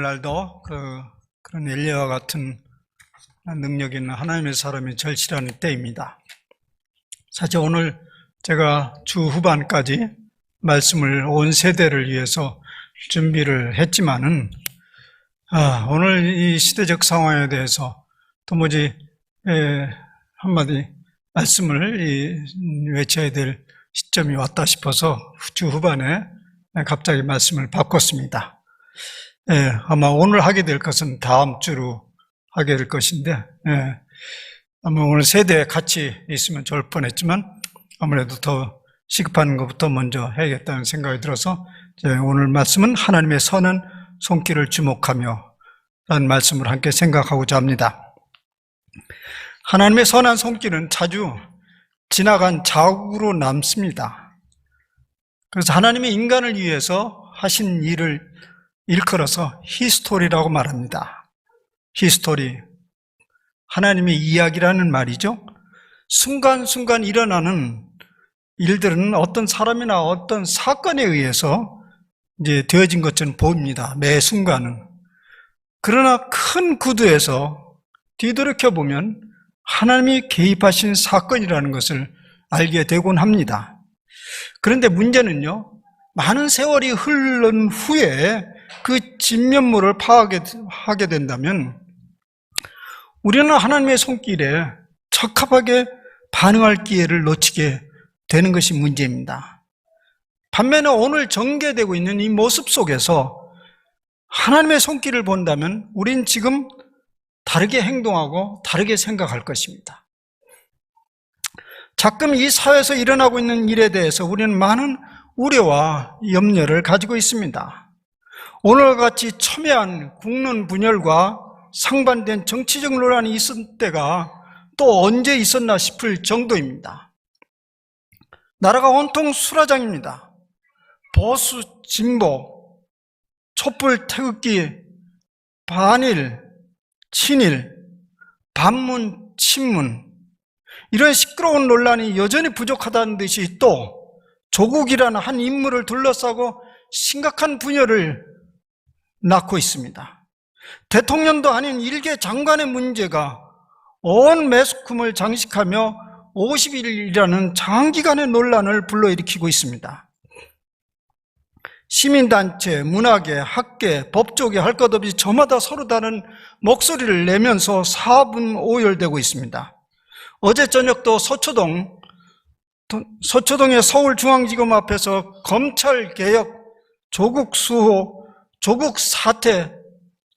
오늘날도 그런 엘리야와 같은 능력 있는 하나님의 사람이 절실한 때입니다. 사실 오늘 제가 주 후반까지 말씀을 온 세대를 위해서 준비를 했지만은 오늘 이 시대적 상황에 대해서 도무지 한마디 말씀을 외쳐야 될 시점이 왔다 싶어서 주 후반에 갑자기 말씀을 바꿨습니다. 아마 오늘 하게 될 것은 다음 주로 하게 될 것인데, 아마 오늘 세대에 같이 있으면 좋을 뻔했지만 아무래도 더 시급한 것부터 먼저 해야겠다는 생각이 들어서 오늘 말씀은 하나님의 선한 손길을 주목하며 라는 말씀을 함께 생각하고자 합니다. 하나님의 선한 손길은 자주 지나간 자국으로 남습니다. 그래서 하나님이 인간을 위해서 하신 일을 일컬어서 히스토리라고 말합니다. 히스토리, 하나님의 이야기라는 말이죠. 순간순간 일어나는 일들은 어떤 사람이나 어떤 사건에 의해서 이제 되어진 것처럼 보입니다. 매 순간은. 그러나 큰 구도에서 뒤돌이켜 보면 하나님이 개입하신 사건이라는 것을 알게 되곤 합니다. 그런데 문제는요, 많은 세월이 흐른 후에 그 진면모를 파악하게 된다면 우리는 하나님의 손길에 적합하게 반응할 기회를 놓치게 되는 것이 문제입니다. 반면에 오늘 전개되고 있는 이 모습 속에서 하나님의 손길을 본다면 우린 지금 다르게 행동하고 다르게 생각할 것입니다. 가끔 이 사회에서 일어나고 있는 일에 대해서 우리는 많은 우려와 염려를 가지고 있습니다. 오늘과 같이 첨예한 국론 분열과 상반된 정치적 논란이 있을 때가 또 언제 있었나 싶을 정도입니다. 나라가 온통 수라장입니다. 보수, 진보, 촛불 태극기, 반일, 친일, 반문, 친문, 이런 시끄러운 논란이 여전히 부족하다는 듯이 또 조국이라는 한 인물을 둘러싸고 심각한 분열을 낳고 있습니다. 대통령도 아닌 일개 장관의 문제가 온 매스컴을 장식하며 50일이라는 장기간의 논란을 불러일으키고 있습니다. 시민단체, 문화계, 학계, 법조계 할 것 없이 저마다 서로 다른 목소리를 내면서 사분오열되고 있습니다. 어제 저녁도 서초동의 서울중앙지검 앞에서 검찰개혁, 조국수호, 조국사퇴,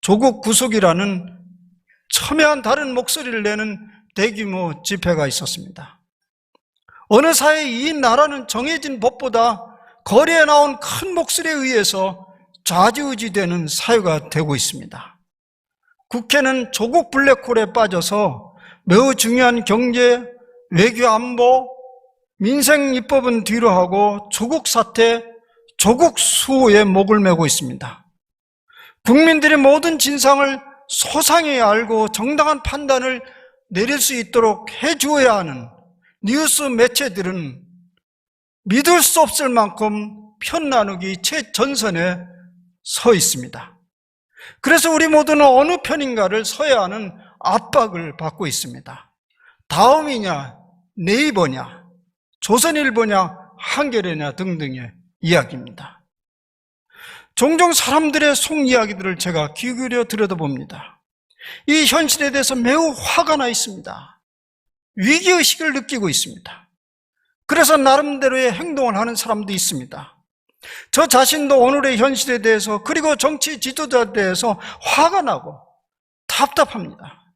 조국구속이라는 첨예한 다른 목소리를 내는 대규모 집회가 있었습니다. 어느 사회 이 나라는 정해진 법보다 거리에 나온 큰 목소리에 의해서 좌지우지되는 사회가 되고 있습니다. 국회는 조국 블랙홀에 빠져서 매우 중요한 경제, 외교 안보, 민생 입법은 뒤로 하고 조국 사태, 조국 수호에 목을 메고 있습니다. 국민들이 모든 진상을 소상히 알고 정당한 판단을 내릴 수 있도록 해주어야 하는 뉴스 매체들은 믿을 수 없을 만큼 편 나누기 최전선에 서 있습니다. 그래서 우리 모두는 어느 편인가를 서야 하는 압박을 받고 있습니다. 다음이냐, 네이버냐, 조선일보냐, 한겨레냐 등등의 이야기입니다. 종종 사람들의 속 이야기들을 제가 귀 기울여 들여다봅니다. 이 현실에 대해서 매우 화가 나 있습니다. 위기의식을 느끼고 있습니다. 그래서 나름대로의 행동을 하는 사람도 있습니다. 저 자신도 오늘의 현실에 대해서 그리고 정치 지도자에 대해서 화가 나고 답답합니다.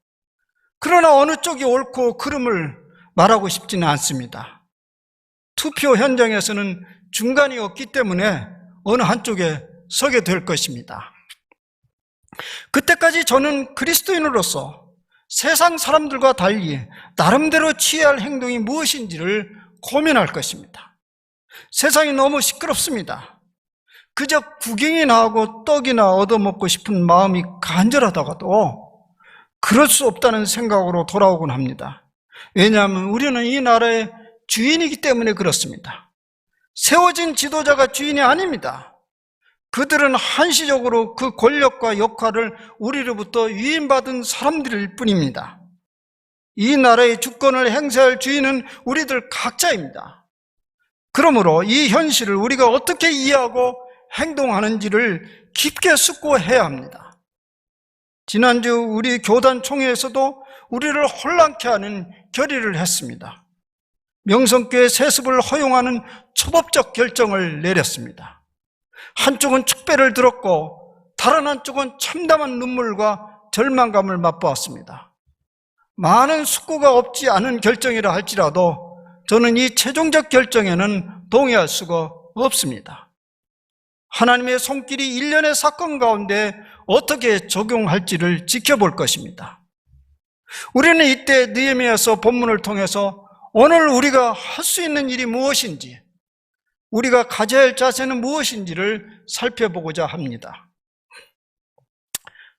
그러나 어느 쪽이 옳고 그름을 말하고 싶지는 않습니다. 투표 현장에서는 중간이 없기 때문에 어느 한쪽에 서게 될 것입니다. 그때까지 저는 그리스도인으로서 세상 사람들과 달리 나름대로 취해야 할 행동이 무엇인지를 고민할 것입니다. 세상이 너무 시끄럽습니다. 그저 구경이나 하고 떡이나 얻어먹고 싶은 마음이 간절하다가도 그럴 수 없다는 생각으로 돌아오곤 합니다. 왜냐하면 우리는 이 나라의 주인이기 때문에 그렇습니다. 세워진 지도자가 주인이 아닙니다. 그들은 한시적으로 그 권력과 역할을 우리로부터 위임받은 사람들일 뿐입니다. 이 나라의 주권을 행사할 주인은 우리들 각자입니다. 그러므로 이 현실을 우리가 어떻게 이해하고 행동하는지를 깊게 숙고해야 합니다. 지난주 우리 교단 총회에서도 우리를 혼란케 하는 결의를 했습니다. 명성교회 세습을 허용하는 초법적 결정을 내렸습니다. 한쪽은 축배를 들었고 다른 한쪽은 참담한 눈물과 절망감을 맛보았습니다. 많은 숙고가 없지 않은 결정이라 할지라도 저는 이 최종적 결정에는 동의할 수가 없습니다. 하나님의 손길이 일련의 사건 가운데 어떻게 적용할지를 지켜볼 것입니다. 우리는 이때 느헤미야서 본문을 통해서 오늘 우리가 할 수 있는 일이 무엇인지, 우리가 가져야 할 자세는 무엇인지를 살펴보고자 합니다.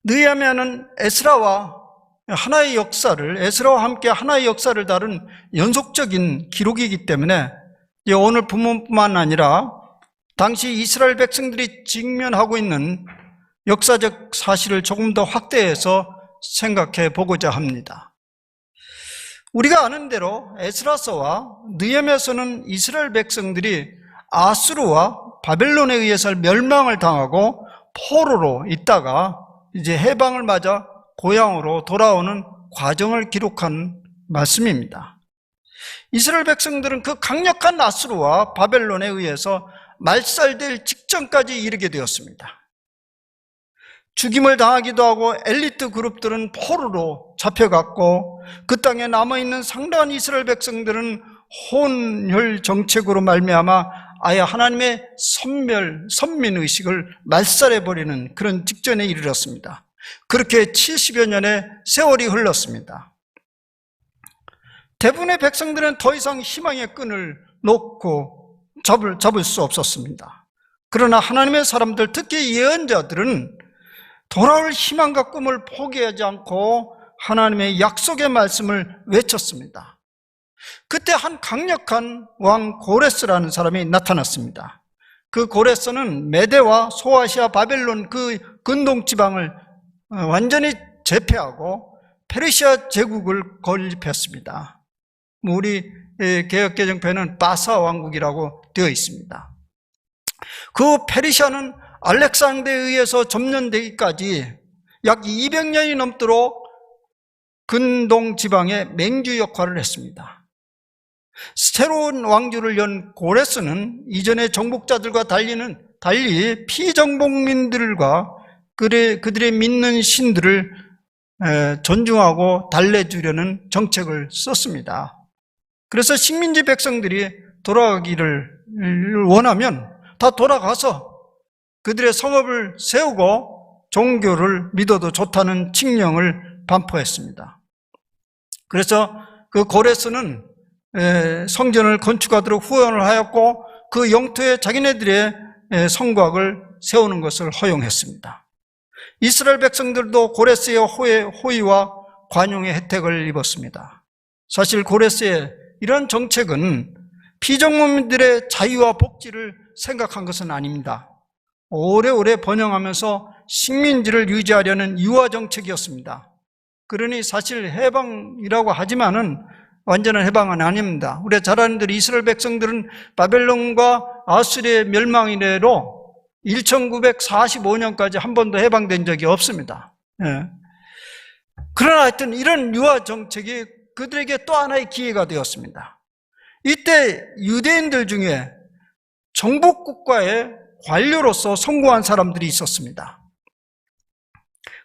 느헤미야는 에스라와 함께 하나의 역사를 다룬 연속적인 기록이기 때문에 오늘 본문뿐만 아니라 당시 이스라엘 백성들이 직면하고 있는 역사적 사실을 조금 더 확대해서 생각해 보고자 합니다. 우리가 아는 대로 에스라서와 느헤미야서는 이스라엘 백성들이 아수르와 바벨론에 의해서 멸망을 당하고 포로로 있다가 이제 해방을 맞아 고향으로 돌아오는 과정을 기록한 말씀입니다. 이스라엘 백성들은 그 강력한 아수르와 바벨론에 의해서 말살될 직전까지 이르게 되었습니다. 죽임을 당하기도 하고 엘리트 그룹들은 포로로 잡혀갔고 그 땅에 남아있는 상당한 이스라엘 백성들은 혼혈 정책으로 말미암아 아예 하나님의 선민의식을 말살해버리는 그런 직전에 이르렀습니다. 그렇게 70여 년의 세월이 흘렀습니다. 대부분의 백성들은 더 이상 희망의 끈을 놓고 잡을 수 없었습니다. 그러나 하나님의 사람들, 특히 예언자들은 돌아올 희망과 꿈을 포기하지 않고 하나님의 약속의 말씀을 외쳤습니다. 그때 한 강력한 왕 고레스라는 사람이 나타났습니다. 그 고레스는 메대와 소아시아 바벨론 그 근동지방을 완전히 제패하고 페르시아 제국을 건립했습니다. 우리 개역개정편은 바사 왕국이라고 되어 있습니다. 그 페르시아는 알렉산더에 의해서 점령되기까지 약 200년이 넘도록 근동 지방의 맹주 역할을 했습니다. 새로운 왕조를 연 고레스는 이전의 정복자들과 달리 피정복민들과 그들의 믿는 신들을 존중하고 달래주려는 정책을 썼습니다. 그래서 식민지 백성들이 돌아가기를 원하면 다 돌아가서 그들의 성읍을 세우고 종교를 믿어도 좋다는 칙령을 반포했습니다. 그래서 그 고레스는 성전을 건축하도록 후원을 하였고 그 영토에 자기네들의 성곽을 세우는 것을 허용했습니다. 이스라엘 백성들도 고레스의 호의와 관용의 혜택을 입었습니다. 사실 고레스의 이런 정책은 피정민들의 자유와 복지를 생각한 것은 아닙니다. 오래오래 번영하면서 식민지를 유지하려는 유화 정책이었습니다. 그러니 사실 해방이라고 하지만은 완전한 해방은 아닙니다. 우리가 잘 아는 대로 이스라엘 백성들은 바벨론과 아수르의 멸망 이래로 1945년까지 한 번도 해방된 적이 없습니다. 그러나 하여튼 이런 유화 정책이 그들에게 또 하나의 기회가 되었습니다. 이때 유대인들 중에 정복국가의 관료로서 성공한 사람들이 있었습니다.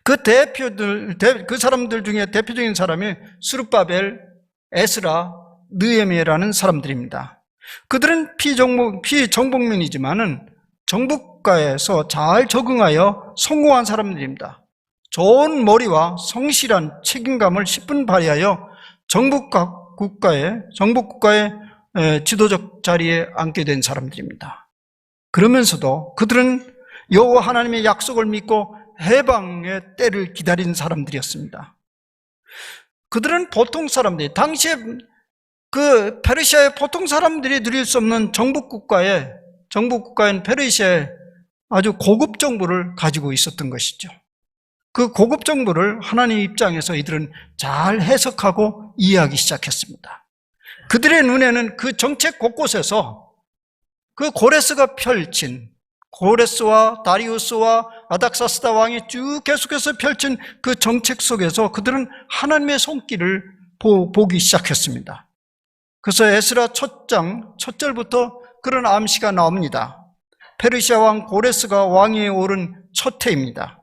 그 사람들 중에 대표적인 사람이 스룹바벨, 에스라, 느헤미야라는 사람들입니다. 그들은 피정복민이지만은 정복국가에서 잘 적응하여 성공한 사람들입니다. 좋은 머리와 성실한 책임감을 10분 발휘하여 정복국가의 지도적 자리에 앉게 된 사람들입니다. 그러면서도 그들은 여호와 하나님의 약속을 믿고 해방의 때를 기다린 사람들이었습니다. 그들은 보통 사람들이, 당시에 그 페르시아의 보통 사람들이 누릴 수 없는 정복국가인 페르시아의 아주 고급 정보를 가지고 있었던 것이죠. 그 고급 정보를 하나님 입장에서 이들은 잘 해석하고 이해하기 시작했습니다. 그들의 눈에는 그 정책 곳곳에서 그 고레스가 펼친, 고레스와 다리우스와 아닥사스다 왕이 쭉 계속해서 펼친 그 정책 속에서 그들은 하나님의 손길을 보기 시작했습니다. 그래서 에스라 첫 장, 첫 절부터 그런 암시가 나옵니다. 페르시아 왕 고레스가 왕위에 오른 첫 해입니다.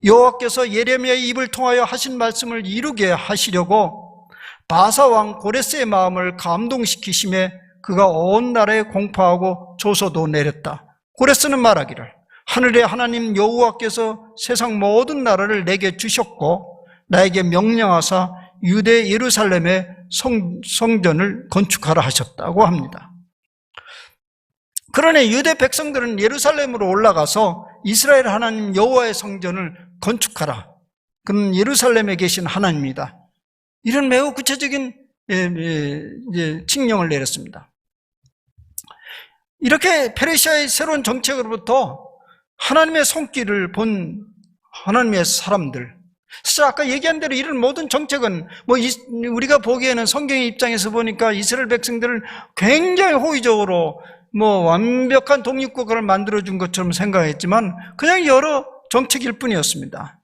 여호와께서 예레미야의 입을 통하여 하신 말씀을 이루게 하시려고 바사 왕 고레스의 마음을 감동시키심에 그가 온 나라에 공포하고 조서도 내렸다. 고레스는 말하기를 하늘의 하나님 여호와께서 세상 모든 나라를 내게 주셨고 나에게 명령하사 유대 예루살렘에 성전을 건축하라 하셨다고 합니다. 그러나 유대 백성들은 예루살렘으로 올라가서 이스라엘 하나님 여호와의 성전을 건축하라. 그는 예루살렘에 계신 하나님이다. 이런 매우 구체적인 칙령을 내렸습니다. 이렇게 페르시아의 새로운 정책으로부터 하나님의 손길을 본 하나님의 사람들, 사실 아까 얘기한 대로 이런 모든 정책은 우리가 보기에는 성경의 입장에서 보니까 이스라엘 백성들을 굉장히 호의적으로 완벽한 독립국가를 만들어준 것처럼 생각했지만 그냥 여러 정책일 뿐이었습니다.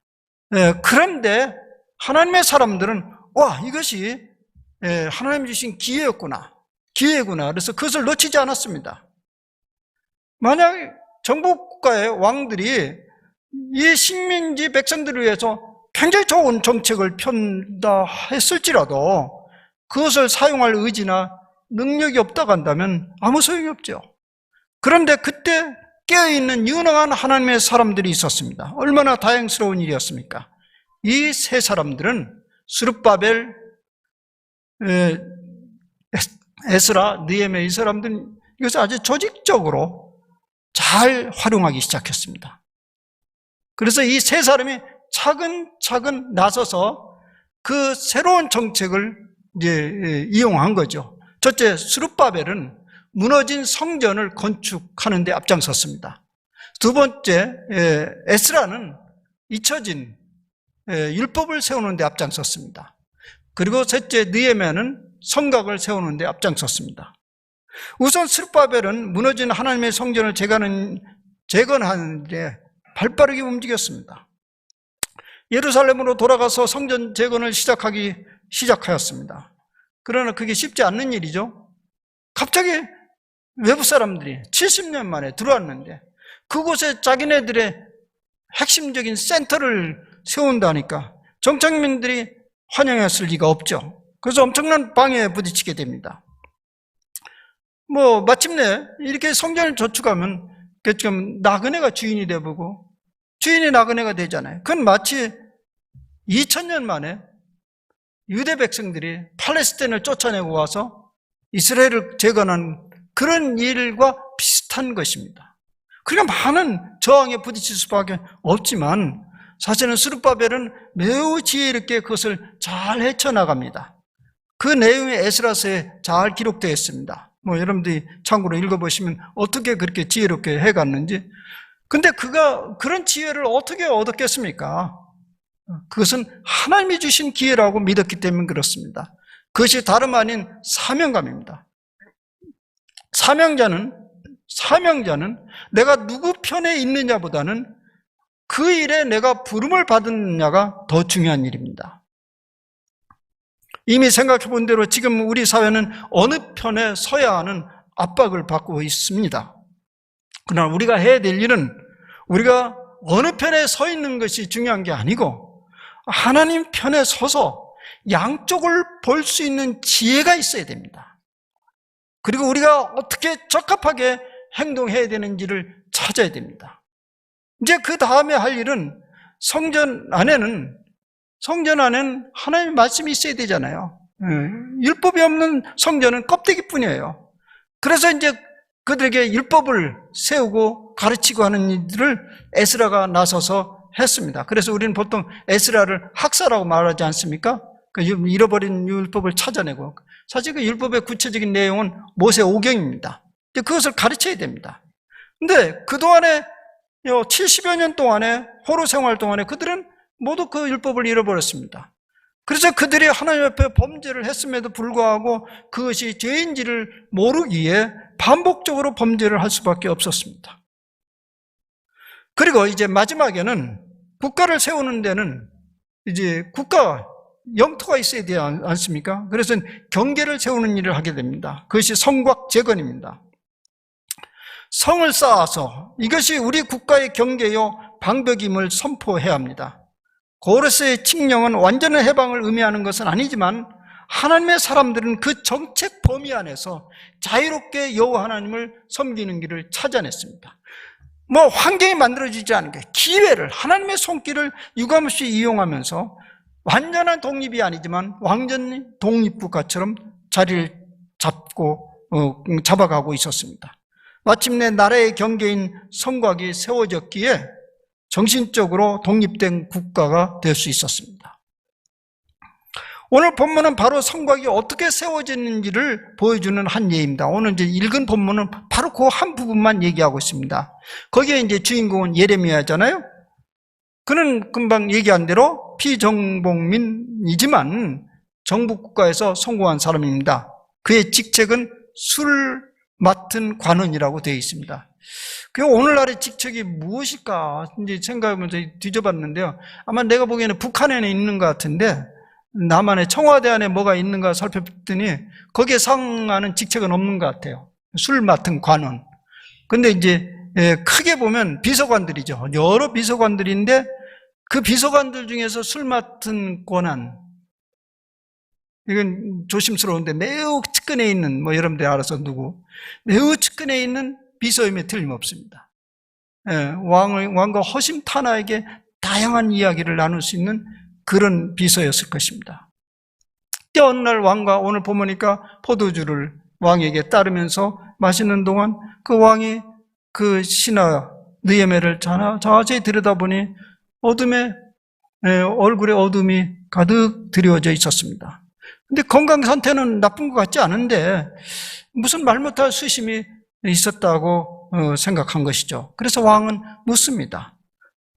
그런데 하나님의 사람들은 이것이 하나님이 주신 기회구나. 그래서 그것을 놓치지 않았습니다. 만약 정복국가의 왕들이 이 식민지 백성들을 위해서 굉장히 좋은 정책을 편다 했을지라도 그것을 사용할 의지나 능력이 없다고 한다면 아무 소용이 없죠. 그런데 그때 깨어있는 유능한 하나님의 사람들이 있었습니다. 얼마나 다행스러운 일이었습니까? 이 세 사람들은 스룹바벨, 에스라, 느헤미야 이 사람들은 이것을 아주 조직적으로 잘 활용하기 시작했습니다. 그래서 이 세 사람이 차근차근 나서서 그 새로운 정책을 이용한 거죠. 첫째, 스룹바벨은 무너진 성전을 건축하는 데 앞장섰습니다. 두 번째, 에스라는 잊혀진 율법을 세우는 데 앞장섰습니다. 그리고 셋째, 느헤미야는 성곽을 세우는 데 앞장섰습니다. 우선 스룹바벨은 무너진 하나님의 성전을 재건하는 데 발빠르게 움직였습니다. 예루살렘으로 돌아가서 성전 재건을 시작하였습니다. 그러나 그게 쉽지 않는 일이죠. 갑자기 외부 사람들이 70년 만에 들어왔는데 그곳에 자기네들의 핵심적인 센터를 세운다니까 정착민들이 환영했을 리가 없죠. 그래서 엄청난 방해에 부딪히게 됩니다. 마침내 이렇게 성전을 저축하면 지금 나그네가 주인이 되고 주인이 나그네가 되잖아요. 그건 마치 2000년 만에 유대 백성들이 팔레스타인을 쫓아내고 와서 이스라엘을 재건한 그런 일과 비슷한 것입니다. 그러니까 많은 저항에 부딪힐 수밖에 없지만 사실은 스룹바벨은 매우 지혜롭게 그것을 잘 헤쳐나갑니다. 그 내용이 에스라서에 잘 기록되어 있습니다. 여러분들이 참고로 읽어보시면 어떻게 그렇게 지혜롭게 해갔는지. 근데 그가 그런 지혜를 어떻게 얻었겠습니까? 그것은 하나님이 주신 기회라고 믿었기 때문에 그렇습니다. 그것이 다름 아닌 사명감입니다. 사명자는 내가 누구 편에 있느냐보다는 그 일에 내가 부름을 받느냐가 더 중요한 일입니다. 이미 생각해 본 대로 지금 우리 사회는 어느 편에 서야 하는 압박을 받고 있습니다. 그러나 우리가 해야 될 일은 우리가 어느 편에 서 있는 것이 중요한 게 아니고 하나님 편에 서서 양쪽을 볼 수 있는 지혜가 있어야 됩니다. 그리고 우리가 어떻게 적합하게 행동해야 되는지를 찾아야 됩니다. 이제 그 다음에 할 일은 성전 안에는 하나님의 말씀이 있어야 되잖아요. 율법이 없는 성전은 껍데기뿐이에요. 그래서 이제 그들에게 율법을 세우고 가르치고 하는 일들을 에스라가 나서서 했습니다. 그래서 우리는 보통 에스라를 학사라고 말하지 않습니까? 그 잃어버린 율법을 찾아내고, 사실 그 율법의 구체적인 내용은 모세 오경입니다. 그것을 가르쳐야 됩니다. 근데 그동안에 70여 년 동안에 포로 생활 동안에 그들은 모두 그 율법을 잃어버렸습니다. 그래서 그들이 하나님 앞에 범죄를 했음에도 불구하고 그것이 죄인지를 모르기에 반복적으로 범죄를 할 수밖에 없었습니다. 그리고 이제 마지막에는 국가를 세우는 데는 이제 국가 영토가 있어야 되지 않습니까? 그래서 경계를 세우는 일을 하게 됩니다. 그것이 성곽재건입니다. 성을 쌓아서 이것이 우리 국가의 경계요 방벽임을 선포해야 합니다. 고레스의 칙령은 완전한 해방을 의미하는 것은 아니지만 하나님의 사람들은 그 정책 범위 안에서 자유롭게 여호와 하나님을 섬기는 길을 찾아냈습니다. 환경이 만들어지지 않은 게 기회를, 하나님의 손길을 유감없이 이용하면서 완전한 독립이 아니지만 완전히 독립국가처럼 자리를 잡아가고 있었습니다. 마침내 나라의 경계인 성곽이 세워졌기에 정신적으로 독립된 국가가 될 수 있었습니다. 오늘 본문은 바로 성곽이 어떻게 세워졌는지를 보여주는 한 예입니다. 오늘 이제 읽은 본문은 바로 그 한 부분만 얘기하고 있습니다. 거기에 이제 주인공은 예레미야잖아요. 그는 금방 얘기한 대로 피정복민이지만 정부 국가에서 성공한 사람입니다. 그의 직책은 술 맡은 관원이라고 되어 있습니다. 그 오늘날의 직책이 무엇일까 이제 생각하면서 뒤져봤는데요. 아마 내가 보기에는 북한에는 있는 것 같은데 남한의 청와대 안에 뭐가 있는가 살펴봤더니 거기에 상하는 직책은 없는 것 같아요. 술 맡은 관원. 근데 이제 크게 보면 비서관들이죠. 여러 비서관들인데 그 비서관들 중에서 술 맡은 권한, 이건 조심스러운데 매우 측근에 있는, 여러분들이 알아서 누구, 매우 측근에 있는 비서임에 틀림없습니다. 왕과 허심탄회하게 다양한 이야기를 나눌 수 있는 그런 비서였을 것입니다. 어느 날 왕과, 오늘 보니까 포도주를 왕에게 따르면서 마시는 동안 그 왕이 그 신하 느헤미야를 자세히 들여다보니 얼굴에 어둠이 가득 드리워져 있었습니다. 근데 건강 상태는 나쁜 것 같지 않은데 무슨 말 못할 수심이 있었다고 생각한 것이죠. 그래서 왕은 묻습니다.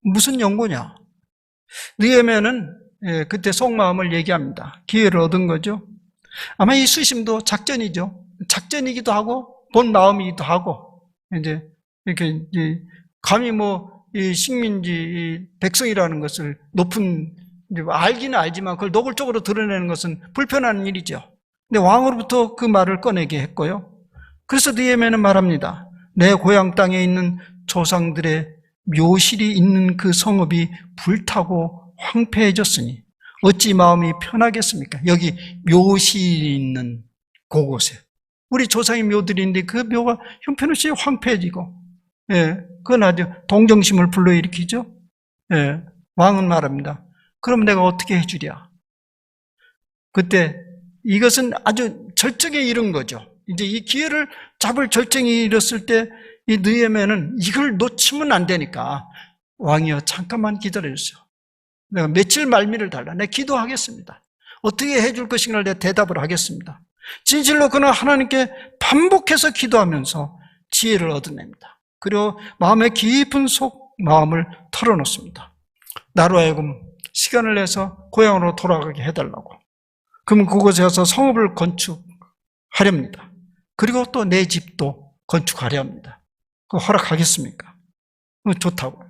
무슨 연고냐? 느헤미야는 그때 속마음을 얘기합니다. 기회를 얻은 거죠. 아마 이 수심도 작전이죠. 작전이기도 하고 본 마음이기도 하고, 이제 이렇게 감히 이 식민지 이 백성이라는 것을 높은, 알기는 알지만 그걸 노골적으로 드러내는 것은 불편한 일이죠. 근데 왕으로부터 그 말을 꺼내게 했고요. 그래서 느헤미야는 말합니다. 내 고향 땅에 있는 조상들의 묘실이 있는 그 성읍이 불타고 황폐해졌으니 어찌 마음이 편하겠습니까? 여기 묘실이 있는 그곳에 우리 조상의 묘들이 있는데 그 묘가 형편없이 황폐해지고, 그건 아주 동정심을 불러일으키죠. 왕은 말합니다. 그럼 내가 어떻게 해주랴? 그때 이것은 아주 절정에 이른 거죠. 이제 이 기회를 잡을 절정에 이르렀을 때 이 느헤미야는 이걸 놓치면 안 되니까, 왕이여 잠깐만 기다려주세요. 내가 며칠 말미를 달라. 내가 기도하겠습니다. 어떻게 해줄 것인가를 내가 대답을 하겠습니다. 진실로 그는 하나님께 반복해서 기도하면서 지혜를 얻어냅니다. 그리고 마음의 깊은 속 마음을 털어놓습니다. 나로 하여금 시간을 내서 고향으로 돌아가게 해달라고. 그럼 그곳에 가서 성읍을 건축하렵니다. 그리고 또 내 집도 건축하려 합니다. 그거 허락하겠습니까? 좋다고.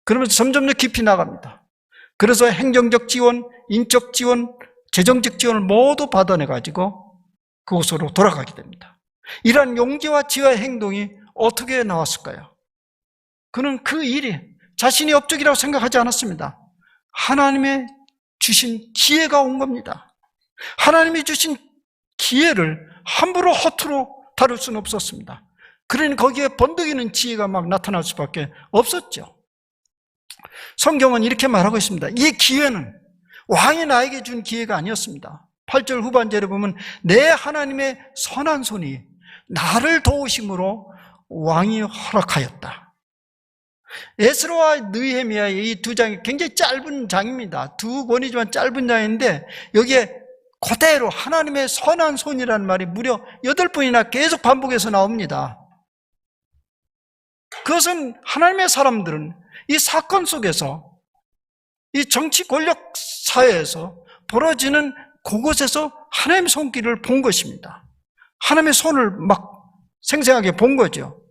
그러면서 점점 더 깊이 나갑니다. 그래서 행정적 지원, 인적 지원, 재정적 지원을 모두 받아내가지고 그곳으로 돌아가게 됩니다. 이러한 용기와 지혜의 행동이 어떻게 나왔을까요? 그는 그 일이 자신의 업적이라고 생각하지 않았습니다. 하나님의 주신 기회가 온 겁니다. 하나님이 주신 기회를 함부로 허투루 다룰 수는 없었습니다. 그러니 거기에 번득이는 지혜가 막 나타날 수밖에 없었죠. 성경은 이렇게 말하고 있습니다. 이 기회는 왕이 나에게 준 기회가 아니었습니다. 8절 후반절에 보면 내 하나님의 선한 손이 나를 도우심으로 왕이 허락하였다. 에스라와 느헤미야의 이 두 장이 굉장히 짧은 장입니다. 두 권이지만 짧은 장인데 여기에 그대로 하나님의 선한 손이라는 말이 무려 8번이나 계속 반복해서 나옵니다. 그것은 하나님의 사람들은 이 사건 속에서, 이 정치 권력 사회에서 벌어지는 그곳에서 하나님의 손길을 본 것입니다. 하나님의 손을 막 생생하게 본 거죠.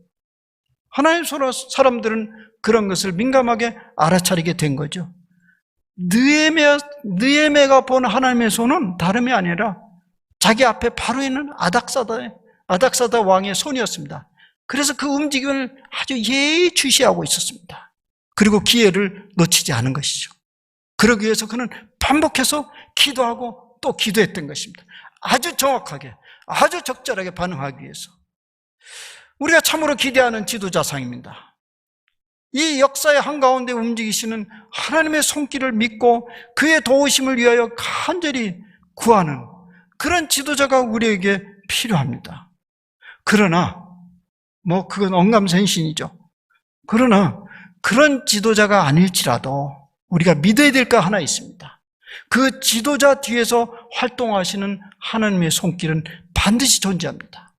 하나님의 사람들은 그런 것을 민감하게 알아차리게 된 거죠. 느헤미야가 본 하나님의 손은 다름이 아니라 자기 앞에 바로 있는 아닥사다 왕의 손이었습니다. 그래서 그 움직임을 아주 예의주시하고 있었습니다. 그리고 기회를 놓치지 않은 것이죠. 그러기 위해서 그는 반복해서 기도하고 또 기도했던 것입니다. 아주 정확하게, 아주 적절하게 반응하기 위해서. 우리가 참으로 기대하는 지도자상입니다. 이 역사의 한가운데 움직이시는 하나님의 손길을 믿고 그의 도우심을 위하여 간절히 구하는 그런 지도자가 우리에게 필요합니다. 그러나 그건 언감생신이죠. 그러나 그런 지도자가 아닐지라도 우리가 믿어야 될 거 하나 있습니다. 그 지도자 뒤에서 활동하시는 하나님의 손길은 반드시 존재합니다.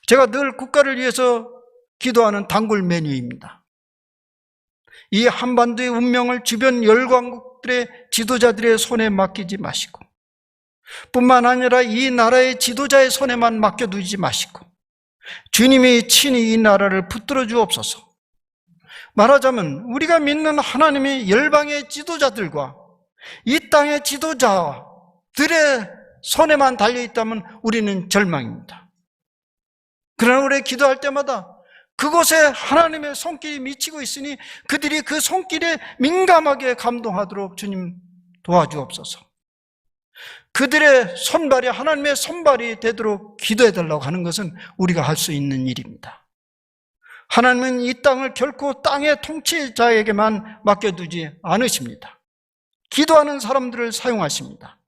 제가 늘 국가를 위해서 기도하는 단골 메뉴입니다. 이 한반도의 운명을 주변 열강국들의 지도자들의 손에 맡기지 마시고, 뿐만 아니라 이 나라의 지도자의 손에만 맡겨두지 마시고 주님이 친히 이 나라를 붙들어 주옵소서. 말하자면 우리가 믿는 하나님의 열방의 지도자들과 이 땅의 지도자들의 손에만 달려있다면 우리는 절망입니다. 그러나 우리 기도할 때마다 그곳에 하나님의 손길이 미치고 있으니 그들이 그 손길에 민감하게 감동하도록 주님 도와주옵소서. 그들의 손발이 하나님의 손발이 되도록 기도해달라고 하는 것은 우리가 할 수 있는 일입니다. 하나님은 이 땅을 결코 땅의 통치자에게만 맡겨두지 않으십니다. 기도하는 사람들을 사용하십니다.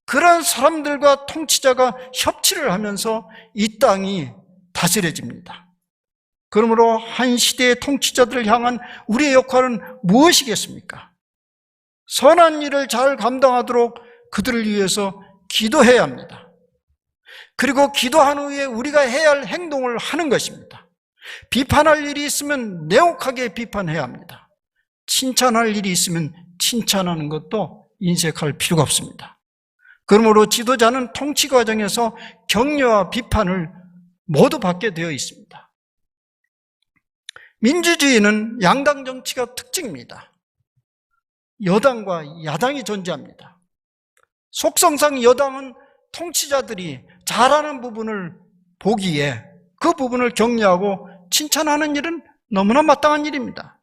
그런 사람들과 통치자가 협치를 하면서 이 땅이 다스려집니다. 그러므로 한 시대의 통치자들을 향한 우리의 역할은 무엇이겠습니까? 선한 일을 잘 감당하도록 그들을 위해서 기도해야 합니다. 그리고 기도한 후에 우리가 해야 할 행동을 하는 것입니다. 비판할 일이 있으면 냉혹하게 비판해야 합니다. 칭찬할 일이 있으면 칭찬하는 것도 인색할 필요가 없습니다. 그러므로 지도자는 통치 과정에서 격려와 비판을 모두 받게 되어 있습니다. 민주주의는 양당 정치가 특징입니다. 여당과 야당이 존재합니다. 속성상 여당은 통치자들이 잘하는 부분을 보기에 그 부분을 격려하고 칭찬하는 일은 너무나 마땅한 일입니다.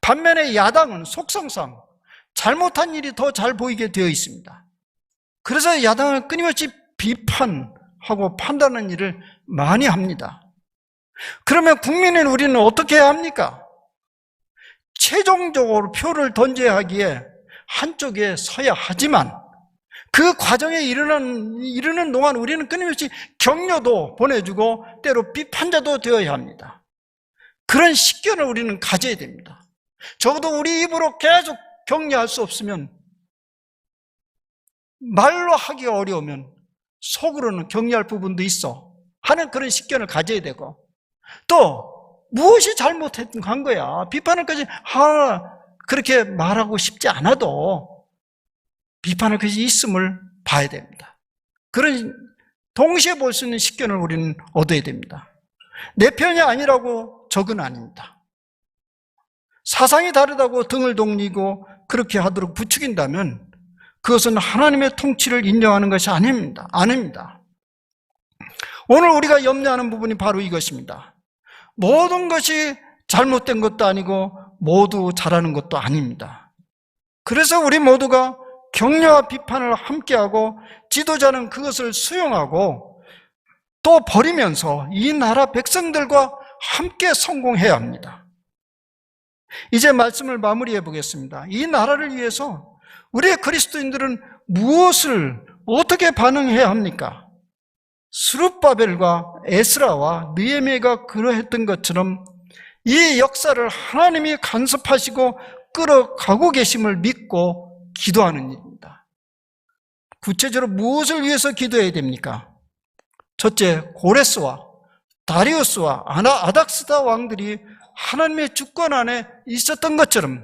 반면에 야당은 속성상 잘못한 일이 더 잘 보이게 되어 있습니다. 그래서 야당은 끊임없이 비판하고 판단하는 일을 많이 합니다. 그러면 국민인 우리는 어떻게 해야 합니까? 최종적으로 표를 던져야 하기에 한쪽에 서야 하지만 그 과정에 이르는 동안 우리는 끊임없이 격려도 보내주고 때로 비판자도 되어야 합니다. 그런 식견을 우리는 가져야 됩니다. 적어도 우리 입으로 계속 격려할 수 없으면, 말로 하기가 어려우면 속으로는 격려할 부분도 있어 하는 그런 식견을 가져야 되고, 또 무엇이 잘못한 거야 비판을까지 그렇게 말하고 싶지 않아도 비판할 것이 있음을 봐야 됩니다. 그런 동시에 볼 수 있는 식견을 우리는 얻어야 됩니다. 내 편이 아니라고 적은 아닙니다. 사상이 다르다고 등을 돌리고 그렇게 하도록 부추긴다면 그것은 하나님의 통치를 인정하는 것이 아닙니다. 오늘 우리가 염려하는 부분이 바로 이것입니다. 모든 것이 잘못된 것도 아니고 모두 잘하는 것도 아닙니다. 그래서 우리 모두가 격려와 비판을 함께하고 지도자는 그것을 수용하고 또 버리면서 이 나라 백성들과 함께 성공해야 합니다. 이제 말씀을 마무리해 보겠습니다. 이 나라를 위해서 우리의 그리스도인들은 무엇을 어떻게 반응해야 합니까? 스룹바벨과 에스라와 느헤미야가 그러했던 것처럼 이 역사를 하나님이 간섭하시고 끌어가고 계심을 믿고 기도하는 일입니다. 구체적으로 무엇을 위해서 기도해야 됩니까? 첫째, 고레스와 다리우스와 아닥스다 왕들이 하나님의 주권 안에 있었던 것처럼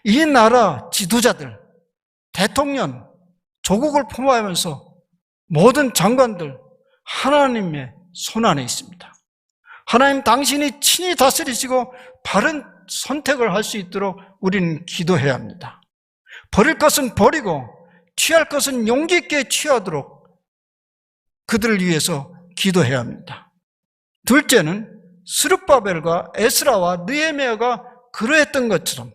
이 나라 지도자들, 대통령, 조국을 포함하면서 모든 장관들 하나님의 손 안에 있습니다. 하나님 당신이 친히 다스리시고 바른 선택을 할 수 있도록 우리는 기도해야 합니다. 버릴 것은 버리고 취할 것은 용기 있게 취하도록 그들을 위해서 기도해야 합니다. 둘째는 스룹바벨과 에스라와 느헤미야가 그러했던 것처럼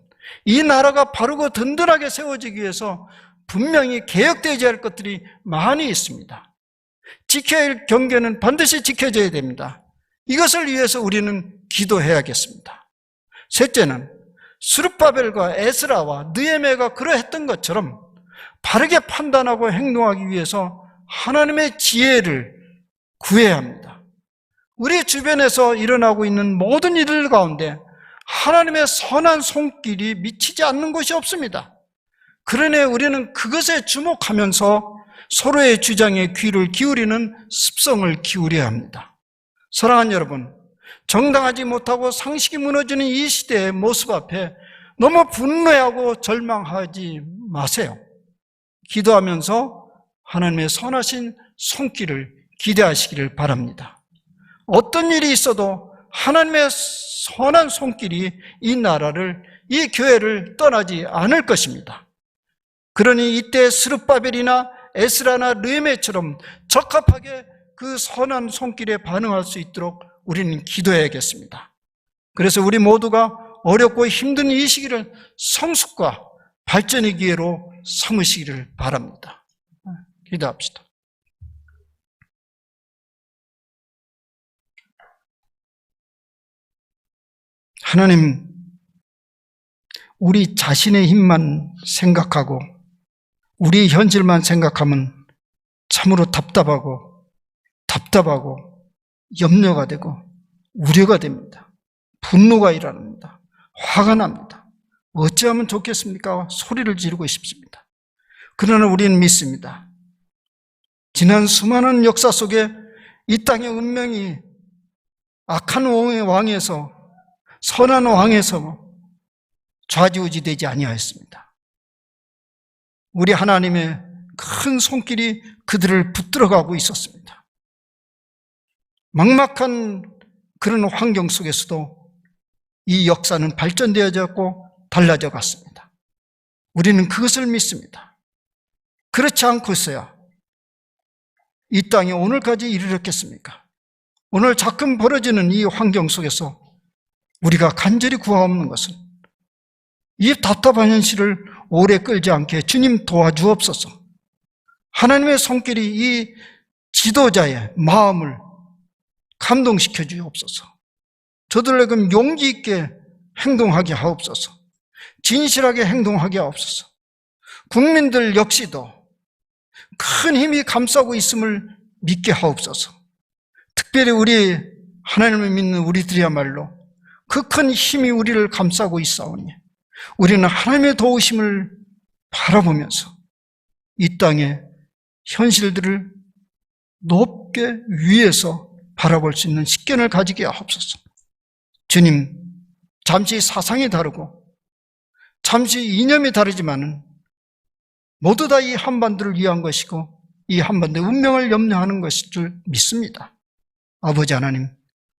이 나라가 바르고 든든하게 세워지기 위해서 분명히 개혁되어야 할 것들이 많이 있습니다. 지켜야 할 경계는 반드시 지켜져야 됩니다. 이것을 위해서 우리는 기도해야겠습니다. 셋째는 스룹바벨과 에스라와 느헤미야가 그러했던 것처럼 바르게 판단하고 행동하기 위해서 하나님의 지혜를 구해야 합니다. 우리 주변에서 일어나고 있는 모든 일들 가운데 하나님의 선한 손길이 미치지 않는 것이 없습니다. 그러니 우리는 그것에 주목하면서 서로의 주장에 귀를 기울이는 습성을 기울여야 합니다. 사랑하는 여러분, 정당하지 못하고 상식이 무너지는 이 시대의 모습 앞에 너무 분노하고 절망하지 마세요. 기도하면서 하나님의 선하신 손길을 기대하시기를 바랍니다. 어떤 일이 있어도 하나님의 선한 손길이 이 나라를, 이 교회를 떠나지 않을 것입니다. 그러니 이때 스룹바벨이나 에스라나 느헤미야처럼 적합하게 그 선한 손길에 반응할 수 있도록 우리는 기도해야겠습니다. 그래서 우리 모두가 어렵고 힘든 이 시기를 성숙과 발전의 기회로 삼으시기를 바랍니다. 기도합시다. 하나님, 우리 자신의 힘만 생각하고 우리 현실만 생각하면 참으로 답답하고 염려가 되고 우려가 됩니다. 분노가 일어납니다. 화가 납니다. 어찌하면 좋겠습니까? 소리를 지르고 싶습니다. 그러나 우리는 믿습니다. 지난 수많은 역사 속에 이 땅의 운명이 악한 왕에서 선한 왕에서 좌지우지되지 아니하였습니다. 우리 하나님의 큰 손길이 그들을 붙들어가고 있었습니다. 막막한 그런 환경 속에서도 이 역사는 발전되어졌고 달라져 갔습니다. 우리는 그것을 믿습니다. 그렇지 않고서야 이 땅에 오늘까지 이르렀겠습니까? 오늘 가끔 벌어지는 이 환경 속에서 우리가 간절히 구하옵는 것은 이 답답한 현실을 오래 끌지 않게 주님 도와주옵소서. 하나님의 손길이 이 지도자의 마음을 감동시켜 주옵소서. 저들에게 용기 있게 행동하게 하옵소서. 진실하게 행동하게 하옵소서. 국민들 역시도 큰 힘이 감싸고 있음을 믿게 하옵소서. 특별히 우리 하나님을 믿는 우리들이야말로 그 큰 힘이 우리를 감싸고 있사오니 우리는 하나님의 도우심을 바라보면서 이 땅의 현실들을 높게 위에서 바라볼 수 있는 식견을 가지게 하옵소서. 주님, 잠시 사상이 다르고 잠시 이념이 다르지만은 모두 다 이 한반도를 위한 것이고 이 한반도의 운명을 염려하는 것일 줄 믿습니다. 아버지 하나님,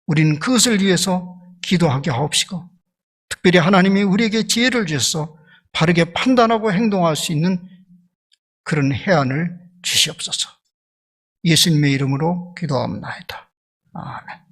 우리는 그것을 위해서 기도하게 하옵시고 특별히 하나님이 우리에게 지혜를 주셔서 바르게 판단하고 행동할 수 있는 그런 해안을 주시옵소서. 예수님의 이름으로 기도합니다. 아멘.